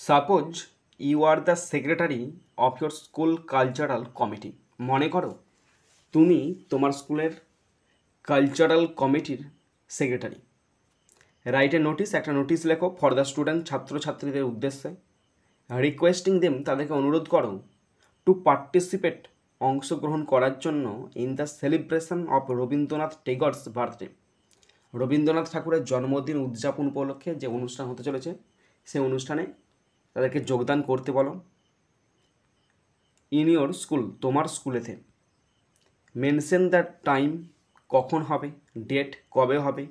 Suppose you are the secretary of your school cultural committee. মনে করো তুমি তোমার স্কুলের কালচারাল কমিটির সেক্রেটারি। রাইট এ নোটিস, একটা নোটিস লেখো ফর দ্য স্টুডেন্ট, ছাত্রছাত্রীদের উদ্দেশ্যে। রিকোয়েস্টিং দেম, তাদেরকে অনুরোধ করো, টু পার্টিসিপেট, অংশগ্রহণ করার জন্য, in the celebration of Rabindranath Tagore's birthday, Rabindranath ঠাকুরের জন্মদিন উদযাপন উপলক্ষে যে অনুষ্ঠান হতে চলেছে সেই অনুষ্ঠানে তাদেরকে যোগদান করতে বলো। ইন ইয়োর স্কুল, তোমার স্কুলেতে। মেনশন দ্য টাইম, কখন হবে, ডেট কবে হবে,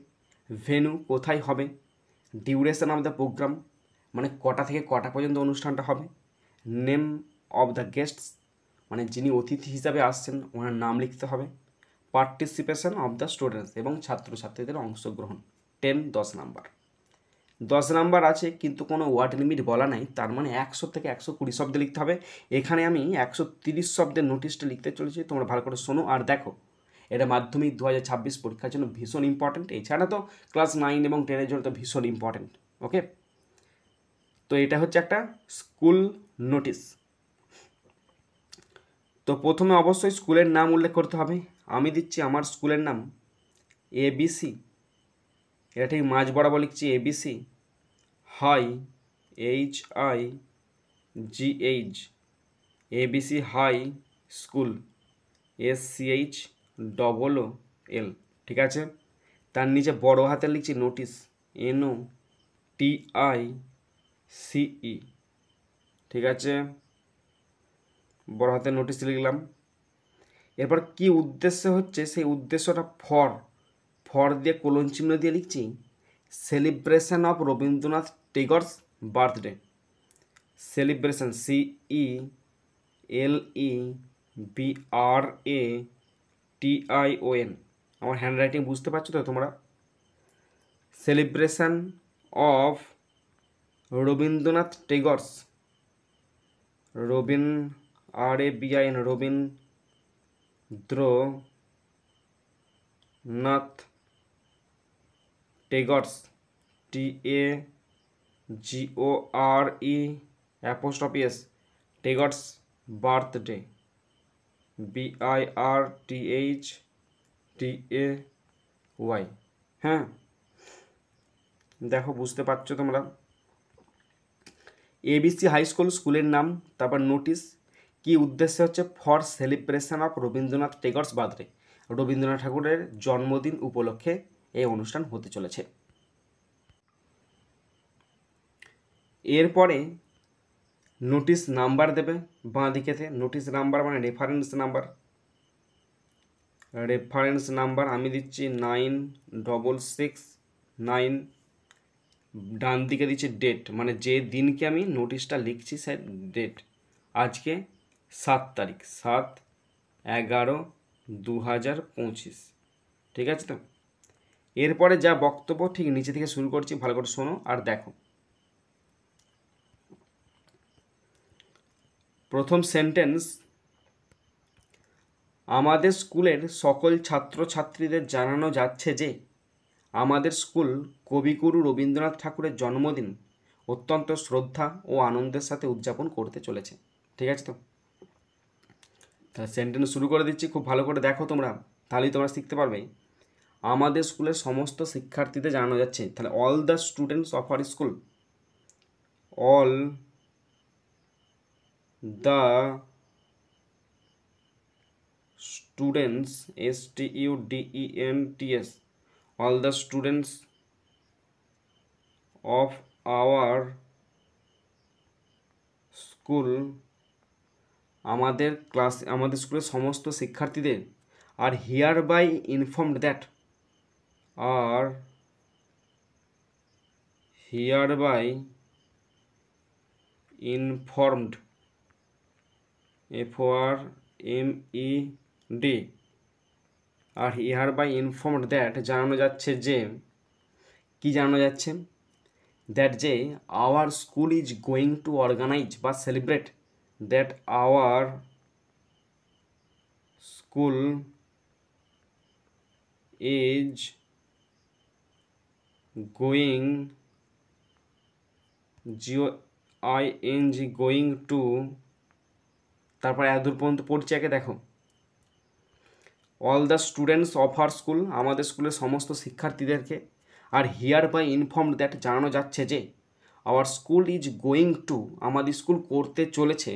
ভেন্যু কোথায় হবে, ডিউরেশন অফ দ্য প্রোগ্রাম মানে কটা থেকে কটা পর্যন্ত অনুষ্ঠানটা হবে, নেম অফ দ্য গেস্টস মানে যিনি অতিথি হিসাবে আসছেন ওনার নাম লিখতে হবে, পার্টিসিপেশন অফ দ্য স্টুডেন্টস এবং ছাত্রছাত্রীদের অংশগ্রহণ। 10 নাম্বার। 10 নাম্বার আছে কিন্তু কোনো ওয়ার্ড লিমিট বলা নাই, তার মানে 100 থেকে 120 শব্দে লিখতে হবে। এখানে আমি 130 শব্দের নোটিশটা লিখতে চলেছি, তোমরা ভালো করে শোনো আর দেখো। এটা মাধ্যমিক 2026 পরীক্ষার জন্য ভীষণ ইম্পর্টেন্ট, এছাড়া তো ক্লাস 9 এবং 10-এর জন্য তো ভীষণ ইম্পর্টেন্ট। ওকে, তো এটা হচ্ছে একটা স্কুল নোটিশ। তো প্রথমে অবশ্যই স্কুলের নাম উল্লেখ করতে হবে। আমি দিচ্ছি আমার স্কুলের নাম ABC, এটা ঠিক মাঝ বরাবর লিখছি ABC high, HIGH, ABC high school, SCHOOL, ঠিক আছে। তার নিচে বড় হাতে লিখছি নোটিশ, NOTICE, ঠিক আছে, বড় হাতে নোটিশ লিখলাম। এরপর কি উদ্দেশ্য হচ্ছে সেই উদ্দেশ্যটা ফর দিয়ে কোলন চিহ্ন দিয়ে লিখছি celebration of Rabindranath Tagore's birthday. Celebration CELEBRATION, আমার হ্যান্ডরাইটিং বুঝতে পারছো তো তোমরা? Celebration of Rabindranath Tagore's, RABIN, Rabindranath Tagore's, TAGORE', Tagore's birthday, BIRTHDAY। হ্যাঁ, দেখো বুঝতে পারছো তোমরা। ABC হাই স্কুল স্কুলের নাম, তারপর নোটিশ কি উদ্দেশ্য হচ্ছে for celebration of Rabindranath Tagore's birthday, Rabindranath ঠাকুরের জন্মদিন উপলক্ষে এই অনুষ্ঠান হতে চলেছে। এরপরে নোটিশ নাম্বার দেবে বাঁ দিকেতে, নোটিশ নাম্বার মানে রেফারেন্স নাম্বার আমি দিচ্ছি 9669। ডান দিকে দিচ্ছি ডেট মানে যে দিনকে আমি নোটিশটা লিখছি স্যার ডেট, আজকে 7 তারিখ 7/11/2025, ঠিক আছে তো। এরপরে যা বক্তব্য ঠিক নিচে থেকে শুরু করছি, ভালো করে শোনো আর দেখো। প্রথম সেন্টেন্স, আমাদের স্কুলের সকল ছাত্রছাত্রীদের জানানো যাচ্ছে যে আমাদের স্কুল কবিগুরু রবীন্দ্রনাথ ঠাকুরের জন্মদিন অত্যন্ত শ্রদ্ধা ও আনন্দের সাথে উদযাপন করতে চলেছে, ঠিক আছে তো। তাহলে সেন্টেন্স শুরু করে দিচ্ছি, খুব ভালো করে দেখো তোমরা, তাহলেই তোমরা শিখতে পারবে। আমাদের স্কুলের সমস্ত শিক্ষার্থীদের জানানো যাচ্ছে, তাহলে all the students of our school, all the students, STUDENTS, all the students of our school, আমাদের স্কুলের সমস্ত শিক্ষার্থীদের are hereby informed that, are hereby informed, FORMED, are hereby informed that জানানো যাচ্ছে যে, কি জানানো যাচ্ছে, দ্যাট যে our school is going to organise বা celebrate, that our school is going GOING going to, তারপর এত দূর পর্যন্ত পড়ছি আগে দেখো। All the students of our school, আমাদের স্কুলের সমস্ত শিক্ষার্থীদেরকে, are hereby informed that, জানানো যাচ্ছে যে, our school is going to, আমাদের স্কুল করতে চলেছে,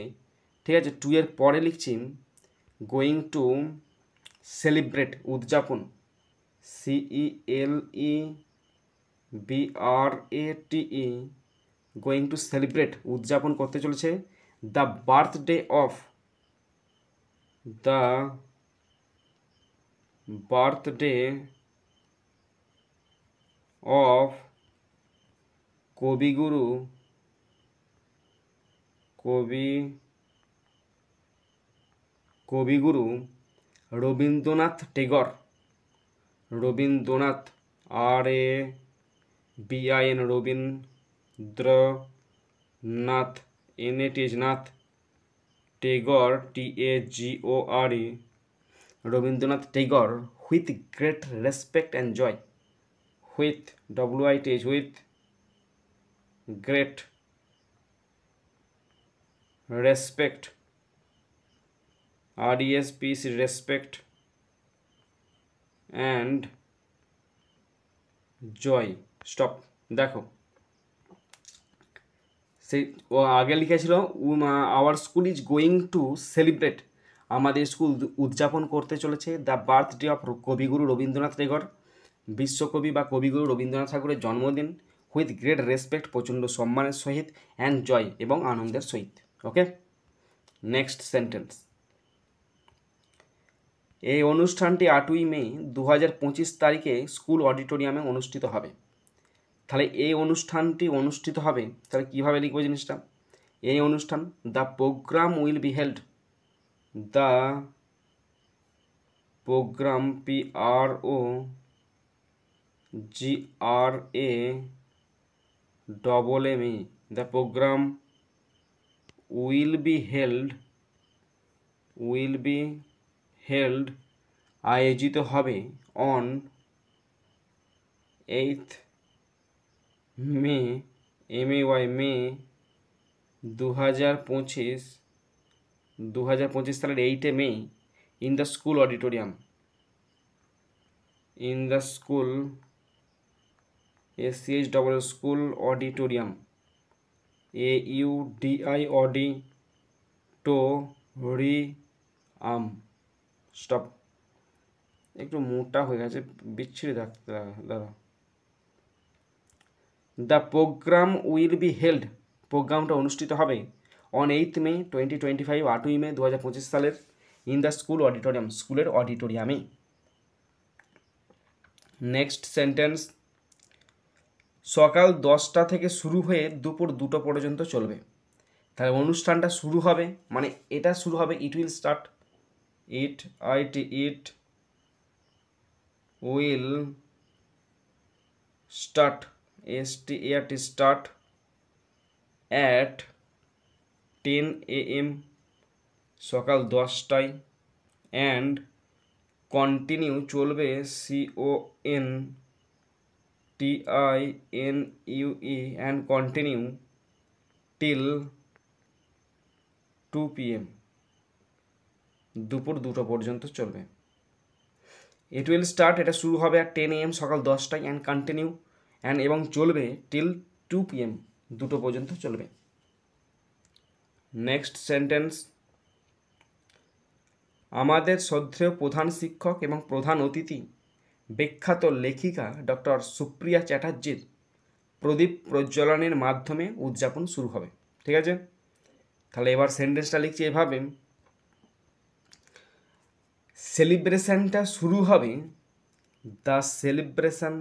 ঠিক আছে, টু এর পরে লিখছি গোয়িং টু সেলিব্রেট, উদযাপন, CELEBRATE, গোয়িং টু সেলিব্রেট, উদযাপন করতে চলেছে, the birthday of, the birthday of Kabiguru Rabindranath Tagore, Rabindranath, RABIN, Rabindranath, NATH, Nath, Tagore, TAGORE, Rabindranath Tagore, with great respect and joy, with WITH, with great respect, RESPECT, respect and joy. Stop. দেখো সেই ও আগে লিখেছিল our school is going to celebrate, আমাদের school উদযাপন করতে চলেছে the birthday of Kabiguru Rabindranath Tagore, বিশ্বকবি বা কবিগুরু রবীন্দ্রনাথ ঠাকুরের জন্মদিন, উইথ গ্রেট রেসপেক্ট, প্রচণ্ড সম্মানের সহিত, অ্যান্ড জয়, এবং আনন্দের সহিত। ওকে, নেক্সট সেন্টেন্স। এই অনুষ্ঠানটি 8ই মে 2025 তারিখে স্কুল অডিটোরিয়ামে অনুষ্ঠিত হবে। তাহলে এই অনুষ্ঠানটি অনুষ্ঠিত হবে, তাহলে কীভাবে লিখবো জিনিসটা? এই অনুষ্ঠান, the programme will be held, the programme, PROGRAME, the programme will be held, আয়োজিত হবে, অন 8th মে, মে 2025 সালের 8 May, in the school auditorium, school auditorium, AUDI, stop, একটু মোটা হয়ে গেছে, বিচ্ছিরি থাকতে দাদা। The programme will be held, প্রোগ্রামটা অনুষ্ঠিত হবে, অন 8th মে 2025, 8ই মে 2025 সালের, ইন দ্য স্কুল অডিটোরিয়াম, স্কুলের অডিটোরিয়ামে। Next sentence. সকাল 10টা থেকে শুরু হয়ে দুপুর 2টো পর্যন্ত চলবে। তাহলে অনুষ্ঠানটা শুরু হবে, মানে এটা শুরু হবে, it will start, it will start, start at 10 AM, সকাল 10টায়, অ্যান্ড কন্টিনিউ, চলবে, CONTINUE, and continue, till 2 PM, দুপুর 2টো পর্যন্ত চলবে। ইট উইল স্টার্ট, এটা শুরু হবে আর 10 AM, সকাল 10টায়, অ্যান্ড কন্টিনিউ, অ্যান্ড, এবং চলবে, টিল 2 PM, 2টো পর্যন্ত চলবে। Next sentence. আমাদের শ্রদ্ধেয় প্রধান শিক্ষক এবং প্রধান অতিথি বিখ্যাত লেখিকা ডক্টর সুপ্রিয়া চ্যাটার্জির প্রদীপ প্রজ্বলনের মাধ্যমে উদযাপন শুরু হবে। ঠিক আছে, তাহলে এবার সেন্টেন্সটা লিখছি এভাবে, সেলিব্রেশনটা শুরু হবে, the celebration,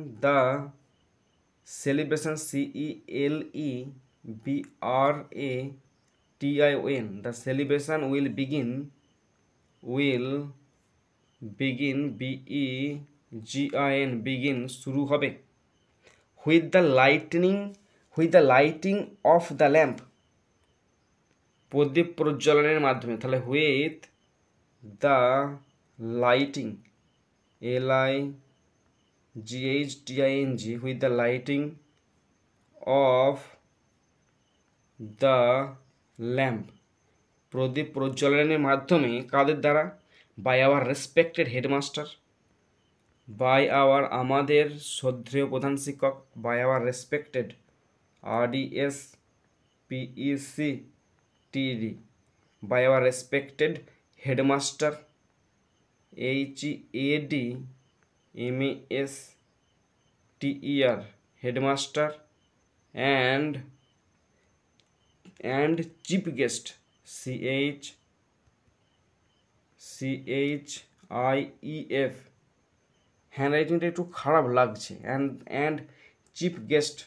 CELEBRATION, the celebration will begin, begin, শুরু হবে, with the lighting of the lamp, প্রদীপ প্রজ্বলনের মাধ্যমে। তাহলে with the lighting, LIGHTING, with the lighting of the lamp, প্রদীপ প্রজ্বলনের মাধ্যমে কাদের দ্বারা? By our respected headmaster, by our আমাদের শ্রদ্ধেয় প্রধান শিক্ষক, by our respected RDS PECTD, by our respected headmaster HEADMASTER headmaster, and chief guest CHIEF, হ্যান্ডরাইটিংটা একটু খারাপ লাগছে, অ্যান্ড চিফ গেস্ট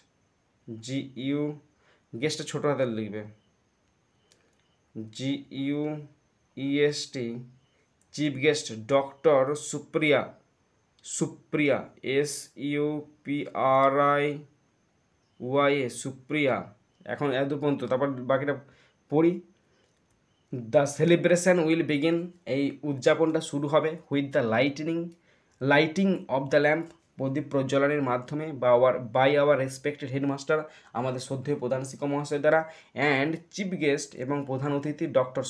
GU, গেস্টটা ছোটো হাতের লিখবে, GUEST, chief guest doctor Supriya SUPRIYA Supriya. এখন এত পর্যন্ত, তারপর বাকিটা পড়ি। দ্য সেলিব্রেশন উইল বিগিন, এই উদযাপনটা শুরু হবে with the lighting of the lamp, প্রদীপ প্রজ্বলনের মাধ্যমে, বাই আওয়ার রেসপেক্টেড হেডমাস্টার, আমাদের শ্রদ্ধেয় প্রধান শিক্ষক মহাশয় দ্বারা, অ্যান্ড চিফ গেস্ট, এবং প্রধান অতিথি ডক্টর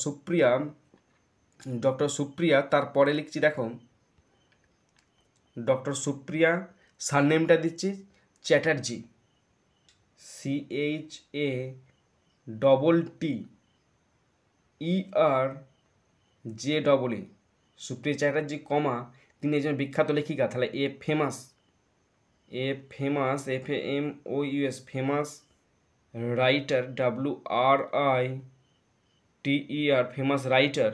সুপ্রিয়া। তারপরে লিখছি দেখো, ডক্টর সুপ্রিয়া, সারনেমটা দিচ্ছি চ্যাটার্জি, CHATTERJE, সুপ্রিয়া চ্যাটার্জি, কমা, তিনি একজন বিখ্যাত লেখিকা, তাহলে famous writer, WRITER, famous writer,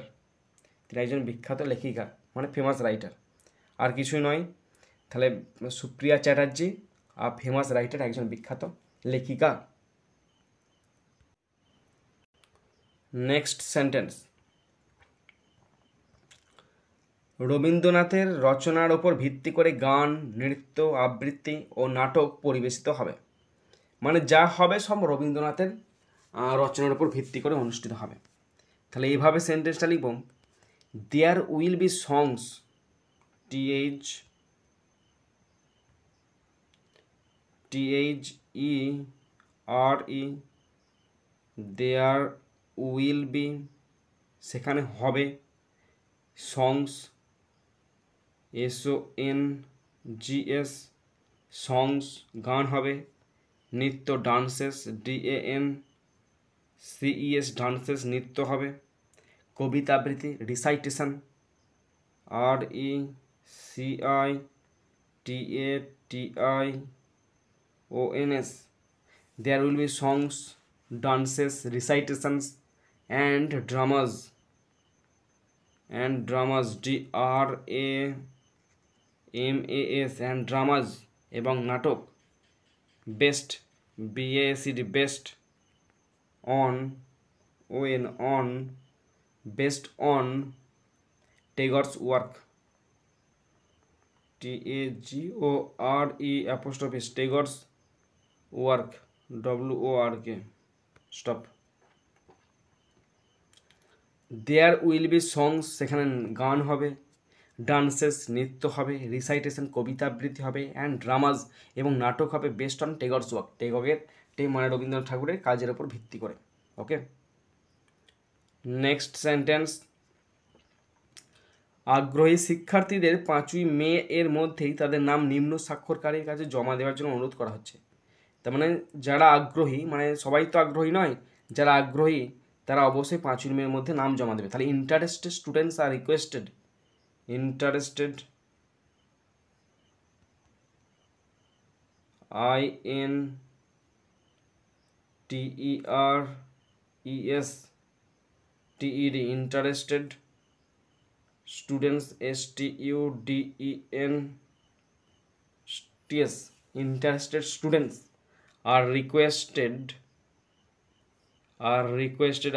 তিনি একজন বিখ্যাত লেখিকা, মানে ফেমাস রাইটার, আর কিছুই নয়। তাহলে সুপ্রিয়া চ্যাটার্জি আর ফেমাস রাইটার, একজন বিখ্যাত লেখিকা। নেক্সট সেন্টেন্স, রবীন্দ্রনাথের রচনার ওপর ভিত্তি করে গান, নৃত্য, আবৃত্তি ও নাটক পরিবেশিত হবে। মানে যা হবে সব রবীন্দ্রনাথের রচনার উপর ভিত্তি করে অনুষ্ঠিত হবে। তাহলে এইভাবে সেন্টেন্সটা লিখব, there will be songs, THERE, there will be, সেখানে হবে, সংস, SONGS, সংস, গান হবে, নৃত্য, ডান্সেস, DANCES, ডান্সেস, নৃত্য হবে, কবিতা আবৃত্তি, recitation, RECITATIONS, there will be songs, dances, recitations, and dramas, DRAMAS, and dramas, এবং নাটক, best, BASED, best, based on Tagore's work, TAGORE Tagore's work, WORK, stop. There will be songs, সেখানে গান হবে, dances, নৃত্য হবে, রিসাইটেশন, কবিতা আবৃত্তি হবে, and dramas, এবং নাটক হবে, বেস্ট অন টেগরস ওয়ার্ক, মানে রবীন্দ্রনাথ ঠাকুরের কাজের ওপর ভিত্তি করে। ওকে, নেক্সট সেন্টেন্স, আগ্রহী শিক্ষার্থীদের 5ই মে এর মধ্যেই তাদের নাম নিম্ন স্বাক্ষরকারীর কাছে জমা দেওয়ার জন্য অনুরোধ করা হচ্ছে। তার মানে যারা আগ্রহী, মানে সবাই তো আগ্রহী নয়, যারা আগ্রহী তারা অবশ্যই 5ই মের মধ্যে নাম জমা দেবে। তাহলে interested students are requested, interested INTERESTED, interested students, STUDENTS, interested students are requested, REQUESTED,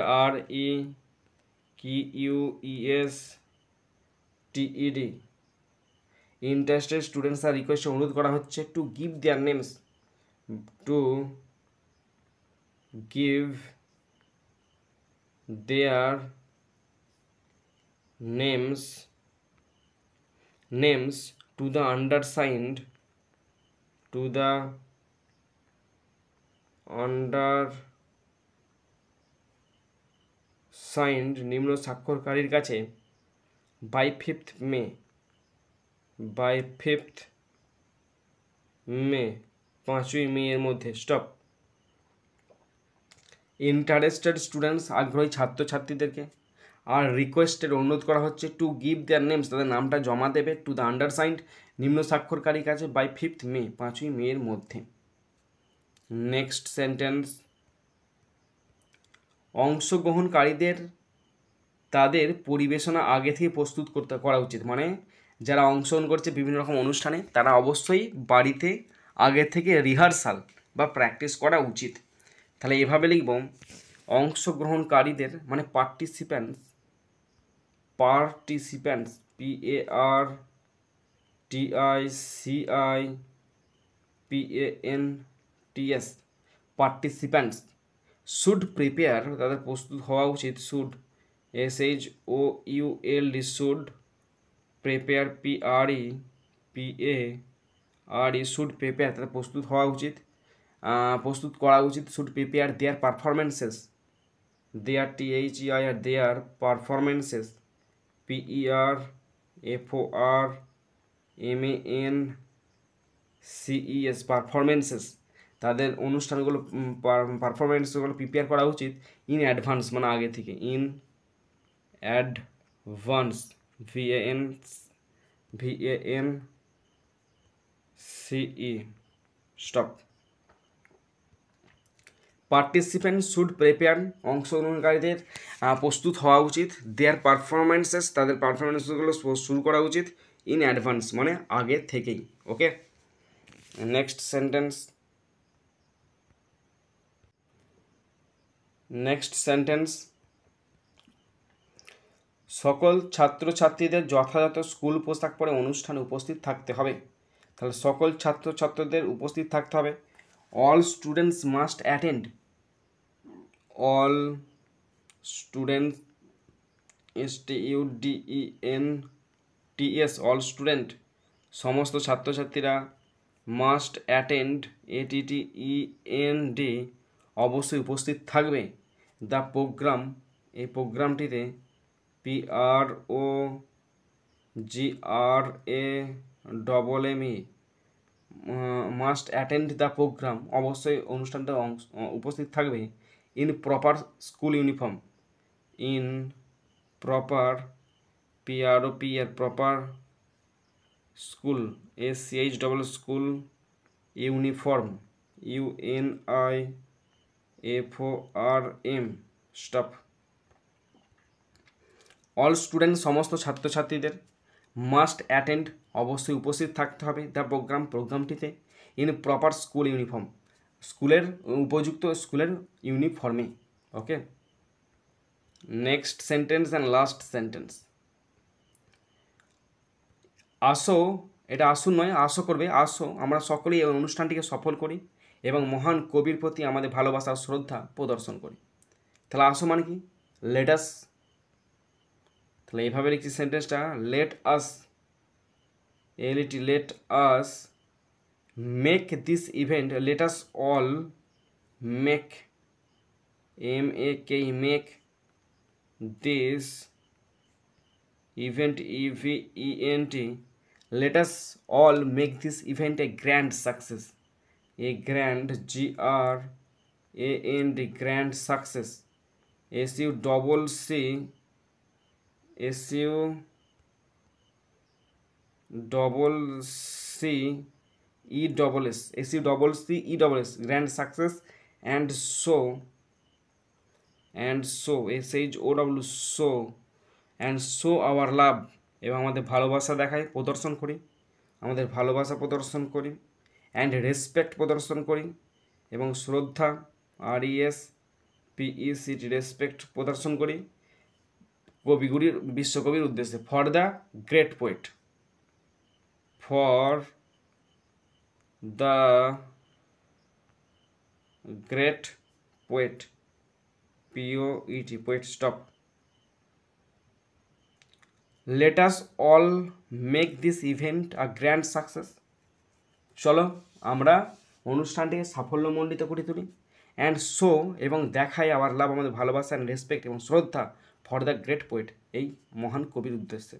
interested students are requested, অনুরোধ করা হচ্ছে, to give their names, to the undersigned, signed নিম্ন স্বাক্ষরকারীর কাছে বাই 5th মে 5ই মে এর মধ্যে স্টপ ইন্টারেস্টেড স্টুডেন্টস আগ্রহী ছাত্রছাত্রীদেরকে are requested অনুরোধ করা হচ্ছে টু গিভ দেয়ার নেমস তাদের নামটা জমা দেবে টু দ্য আন্ডারসাইন্ড নিম্ন স্বাক্ষরকারীর কাছে বাই 5th মে 5ই মে এর মধ্যে। নেক্সট সেন্টেন্স অংশগ্রহণকারীদের তাদের পরিবেশনা আগে থেকে প্রস্তুত করা উচিত, মানে যারা অংশগ্রহণ করছে বিভিন্ন রকম অনুষ্ঠানে তারা অবশ্যই বাড়িতে আগে থেকে রিহার্সাল বা প্র্যাকটিস করা উচিত। তাহলে এভাবে লিখব অংশগ্রহণকারীদের মানে participants PARTICIPANTS participants should prepare তাদের প্রস্তুত হওয়া উচিত should SHOULD should prepare PREPARE should prepare তাদের প্রস্তুত হওয়া উচিত প্রস্তুত করা উচিত should prepare their performances their performances PERFORMANCES performances তাদের অনুষ্ঠানগুলো পারফরমেন্সগুলো প্রিপেয়ার করা উচিত ইন অ্যাডভান্স মানে আগে থেকে in advance VANCE stop participant should prepare অংশগ্রহণকারীদের প্রস্তুত হওয়া উচিত দেয়ার পারফরমেন্সেস তাদের পারফরমেন্সগুলো শুরু করা উচিত ইন অ্যাডভান্স মানে আগে থেকেই। ওকে, নেক্সট সেন্টেন্স সকল ছাত্রছাত্রীদের যথাযথ স্কুল পোশাক পরে অনুষ্ঠানে উপস্থিত থাকতে হবে। তাহলে সকল ছাত্রছাত্রীদের উপস্থিত থাকতে হবে। All students must attend all students STUDENTS all student সমস্ত ছাত্রছাত্রীরা মাস্ট অ্যাটেন্ড ATTEND অবশ্যই উপস্থিত থাকবে দ্য প্রোগ্রাম এই প্রোগ্রামটিতে PROGRAME must attend the programme অবশ্যই অনুষ্ঠানটা উপস্থিত থাকবে in proper school uniform in proper proper school SCH school uniform UNIFORM stop all student সমস্ত ছাত্রছাত্রীদের মাস্ট অ্যাটেন্ড অবশ্যই উপস্থিত থাকতে হবে দ্য প্রোগ্রামটিতে ইন প্রপার স্কুল ইউনিফর্ম স্কুলের উপযুক্ত স্কুলের ইউনিফর্মে। Okay, next sentence and last sentence আসো এটা আসুন নয় আসো করবে আসো আমরা সকলেই এই অনুষ্ঠানটিকে সফল করি এবং মহান কবির প্রতি আমাদের ভালোবাসা ও শ্রদ্ধা প্রদর্শন করি। তাহলে আসো মানে কি লেট আস, তাহলে এইভাবে লিখছি সেন্টেন্সটা let us make this event let us all make make this event EVENT let us all make this event a grand success grand grand success SUCCESS grand success and so SHOW and show our love এবং আমাদের ভালোবাসা দেখাই প্রদর্শন করি আমাদের ভালোবাসা প্রদর্শন করি অ্যান্ড রেসপেক্ট প্রদর্শন করি এবং শ্রদ্ধা RESPECT রেসপেক্ট প্রদর্শন করি কবিগুলির বিশ্বকবির উদ্দেশ্যে for the great poet POET poet stop let us all make this event a grand success চলো আমরা অনুষ্ঠানটিকে সাফল্যমণ্ডিত করে তুলি অ্যান্ড শো এবং দেখায় আওয়ার লাভ, আমাদের ভালোবাসা অ্যান্ড রেসপেক্ট এবং শ্রদ্ধা ফর দ্য গ্রেট পোয়েট, এই মহান কবির উদ্দেশ্যে।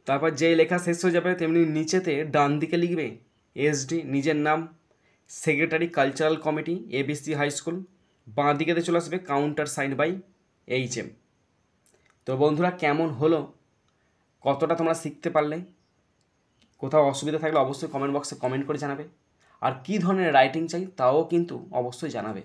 তারপর যেই লেখা শেষ হয়ে যাবে তেমনি নিচেতে ডান দিকে লিখবে এসডি, নিজের নাম, secretary cultural committee, ABC high school. বাঁ দিকেতে চলে আসবে কাউন্টার সাইন বাই HM। তো বন্ধুরা, কেমন হলো, কতটা তোমরা শিখতে পারলে? কোথাও অসুবিধা থাকলে অবশ্যই কমেন্ট বক্সে কমেন্ট করে জানাবে। আর কী ধরনের রাইটিং চাই তাও কিন্তু অবশ্যই জানাবে।